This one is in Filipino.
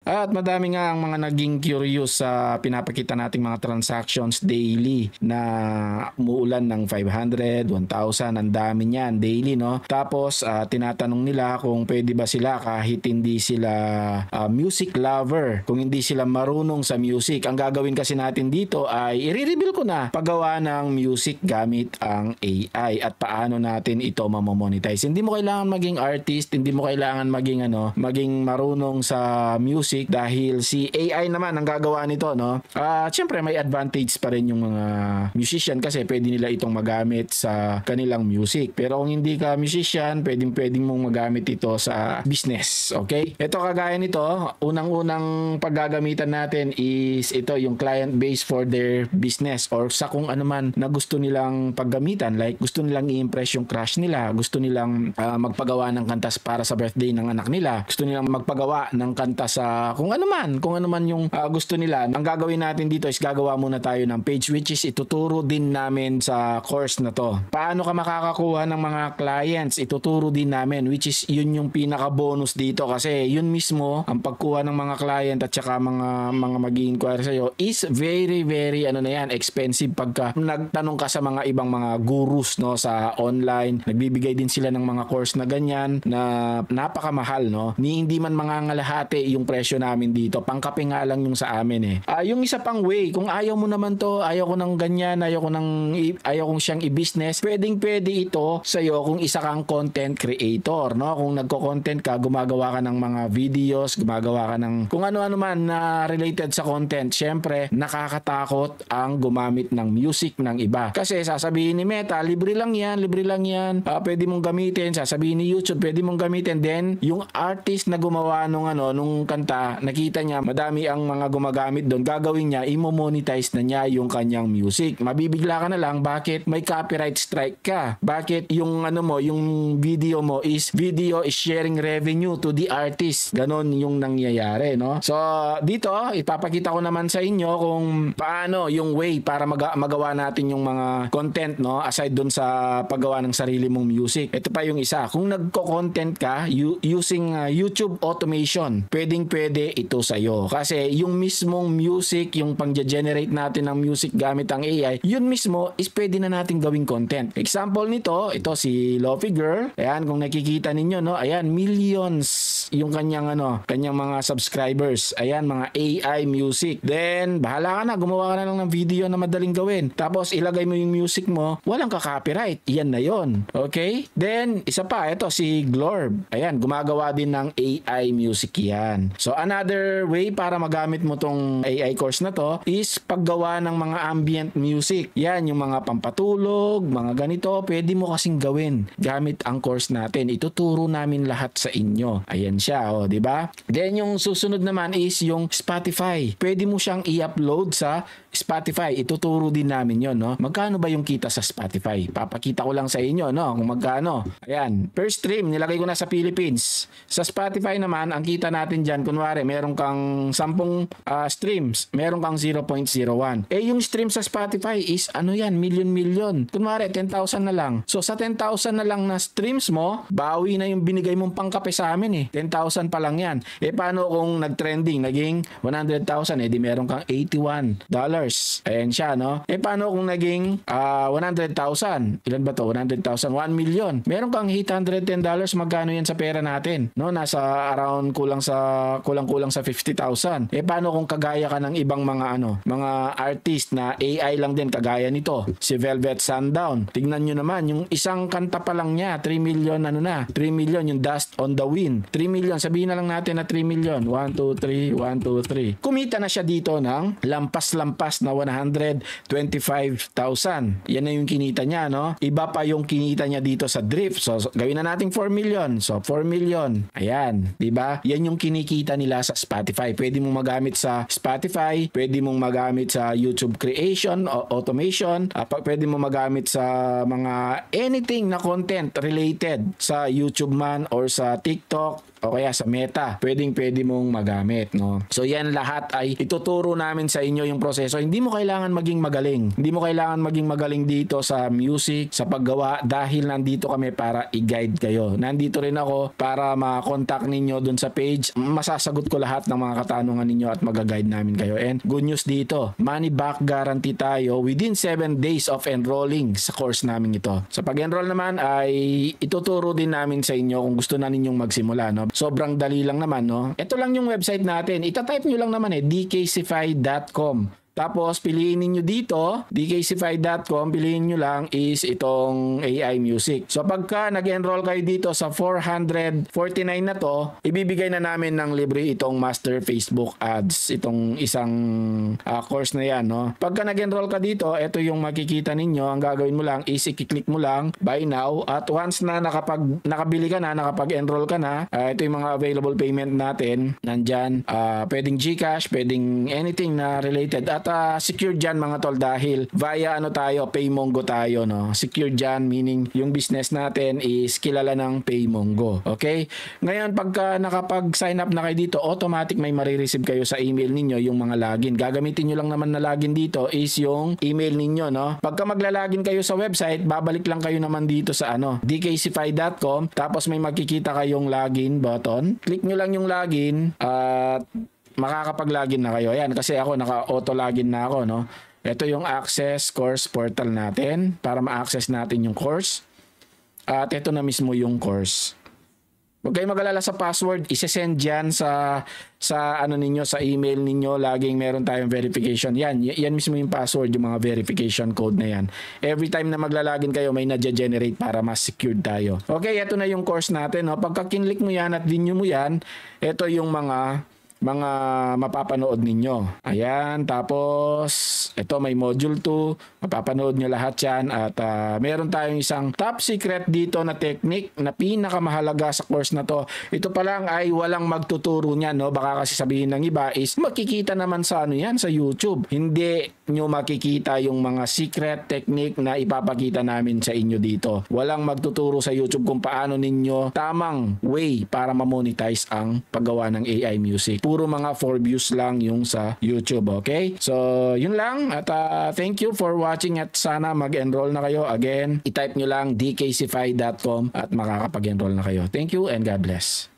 At madami nga ang mga naging curious sa pinapakita nating mga transactions daily na umuulan ng 500, 1,000, ang dami niyan daily, no? Tapos tinatanong nila kung pwede ba sila kahit hindi sila music lover, kung hindi sila marunong sa music. Ang gagawin kasi natin dito ay i-reveal ko na paggawa ng music gamit ang AI at paano natin ito mamomonetize. Hindi mo kailangan maging artist, hindi mo kailangan maging marunong sa music dahil si AI naman ang gagawa nito, no? Syempre may advantage pa rin yung mga musician kasi pwede nila itong magamit sa kanilang music. Pero kung hindi ka musician, pwedeng mong magamit ito sa business, okay? Ito kagaya nito, unang-unang paggagamitan natin is ito yung client base for their business or sa kung ano man na gusto nilang paggamitan, like gusto nilang i-impress yung crush nila, gusto nilang magpagawa ng kanta para sa birthday ng anak nila, gusto nilang magpagawa ng kanta sa kung ano man yung gusto nila. Ang gagawin natin dito is gagawa muna tayo ng page which is ituturo din namin sa course na to. Paano ka makakakuha ng mga clients? Ituturo din namin which is yun yung pinaka bonus dito kasi yun mismo ang pagkuha ng mga client at saka mga mag-i-inquire sa iyo is very expensive pagka nagtanong ka sa mga ibang mga gurus, no, sa online. Nagbibigay din sila ng mga course na ganyan na napakamahal, no. Hindi man mangangalahati yung presyo namin dito. Pangkape nga lang yung sa amin eh. Yung isa pang way, kung ayaw mo naman to, ayaw ko ng ganyan, ayaw kong siyang i-business, pwede ito sa iyo kung isa kang content creator, no. Kung nagko-content ka, gumagawa ka ng mga videos, gumagawa ka ng kung ano-ano man na related sa content. Syempre, nakakatakot ang gumamit ng music ng iba. Kasi sasabihin ni Meta, libre lang yan. Pwede mong gamitin. Sasabihin ni YouTube, pwede mong gamitin. Then, yung artist na gumawa nung kanta, nakita niya, madami ang mga gumagamit doon. Gagawin niya, imo-monetize na niya yung kanyang music. Mabibigla ka na lang, bakit may copyright strike ka? Bakit yung video mo is sharing revenue to the artist? Ganon yung nangyayari, no? So, dito, ipapakita ko naman sa inyo kung paano yung way para magawa natin yung mga content, no? Aside dun sa paggawa ng sarili mong music. Ito pa yung isa. Kung nagko-content ka using YouTube automation, pwede ito sa'yo. Kasi yung mismong music, yung pang-generate natin ng music gamit ang AI, yun mismo is pwede na natin gawing content. Example nito, ito si Lofi Girl. Ayan, kung nakikita ninyo, no? Ayan, millions yung kanyang mga subscribers. Ayan, mga AI music. Then, bahala ka na, gumawa ka na lang ng video na madaling gawin. Tapos, ilagay mo yung music mo, walang ka-copyright. Yan na yon. Okay? Then, isa pa, ito si Glorb. Ayan, gumagawa din ng AI music yan. So, another way para magamit mo tong AI course na to is paggawa ng mga ambient music. Yan, yung mga pampatulog, mga ganito, pwede mo kasing gawin gamit ang course natin. Ituturo namin lahat sa inyo. Ayan siya, di ba? Then, yung susunod naman is yung Spotify. Pwede mo siyang i-upload sa Spotify. Ituturo din namin yon, no? Magkano ba yung kita sa Spotify? Papakita ko lang sa inyo, no? Kung magkano. Ayan, per stream, nilagay ko na sa Philippines. Sa Spotify naman, ang kita natin dyan, kunwari, meron kang 10 streams, meron kang 0.01. Yung stream sa Spotify is, million. Kunwari, 10,000 na lang. So, sa 10,000 na lang na streams mo, bawi na yung binigay mong pangkape sa amin, 10,000 pa lang yan. Paano kung nag-trending, naging 100,000, di meron kang $81. Ayan siya, no? Paano kung naging 100,000? Ilan ba to? 100,000, 1 million. Meron kang $810, magkano yan sa pera natin? No, nasa around kulang sa 50,000. Paano kung kagaya ka ng ibang mga artist na AI lang din kagaya nito, si Velvet Sundown. Tignan nyo naman, yung isang kanta pa lang niya, 3 million 3 million yung Dust on the Wind. 3 million, sabihin na lang natin na 3 million. 1, 2, 3, 1, 2, 3. Kumita na siya dito ng lampas na 125,000. Yan na yung kinita niya, no? Iba pa yung kinita niya dito sa Drift. So gawin na natin 4 million. So 4 million. Ayan, 'di ba? Yan yung kinikita nila sa Spotify. Pwede mong magamit sa Spotify, pwede mong magamit sa YouTube creation, automation, pwede mong magamit sa mga anything na content related sa YouTube man or sa TikTok, o kaya sa Meta, pwede mong magamit, no? So yan lahat ay ituturo namin sa inyo yung proseso. Hindi mo kailangan maging magaling. Hindi mo kailangan maging magaling dito sa music, sa paggawa, dahil nandito kami para i-guide kayo. Nandito rin ako para ma-contact ninyo dun sa page. Masasagot ko lahat ng mga katanungan ninyo at mag-guide namin kayo. And good news dito, money back guarantee tayo within 7 days of enrolling sa course namin ito. Sa pag-enroll naman ay ituturo din namin sa inyo kung gusto na ninyong magsimula, no? Sobrang dali lang naman, no? Ito lang yung website natin. Ita-type nyo lang naman dkcfi.com. Tapos piliin niyo dito, dkcfi.com, piliin niyo lang is itong AI Music. So pagka nag-enroll kayo dito sa 449 na to, ibibigay na namin ng libre itong Master Facebook Ads, itong isang course na yan, no? Pagka nag-enroll ka dito, ito yung makikita ninyo. Ang gagawin mo lang is i-click mo lang buy now, at once na nakabili ka na, nakapag-enroll ka na, ito yung mga available payment natin. Nandyan, pwedeng GCash, pwedeng anything na related, at secure dyan mga tol, dahil via tayo, PayMongo tayo, no? Secure dyan, meaning yung business natin is kilala ng PayMongo. Okay? Ngayon, pagka nakapag-sign up na kayo dito, automatic may marireceive kayo sa email ninyo yung mga login. Gagamitin nyo lang naman na login dito is yung email ninyo, no? Pagka maglalagin kayo sa website, babalik lang kayo naman dito sa dkcfi.com, tapos may makikita kayong login button. Click nyo lang yung login at makakapag-login na kayo. Ayan, kasi ako naka-auto login na ako, no? Ito yung access course portal natin para ma-access natin yung course. At ito na mismo yung course. Huwag kayo mag-alala sa password, isi-send yan sa ninyo, sa email ninyo. Laging meron tayong verification. Yan mismo yung password, yung mga verification code na yan. Every time na maglalagin kayo, may na-generate para mas secured tayo. Okay, ito na yung course natin, no? Pagka kinlik mo yan at renew mo yan, ito yung mga mapapanood ninyo. Ayan, tapos ito may module 2, mapapanood nyo lahat yan, at meron tayong isang top secret dito na technique na pinakamahalaga sa course na to. Ito pa lang ay walang magtuturo niyan, no? Baka kasi sabihin ng iba is makikita naman sa yan, sa YouTube. Hindi nyo makikita yung mga secret technique na ipapakita namin sa inyo dito. Walang magtuturo sa YouTube kung paano ninyo tamang way para ma-monetize ang paggawa ng AI music. Puro mga 4 views lang yung sa YouTube, okay? So, yun lang, at thank you for watching, at sana mag-enroll na kayo. Again, i-type nyo lang dkcfi.com at makakapag-enroll na kayo. Thank you and God bless.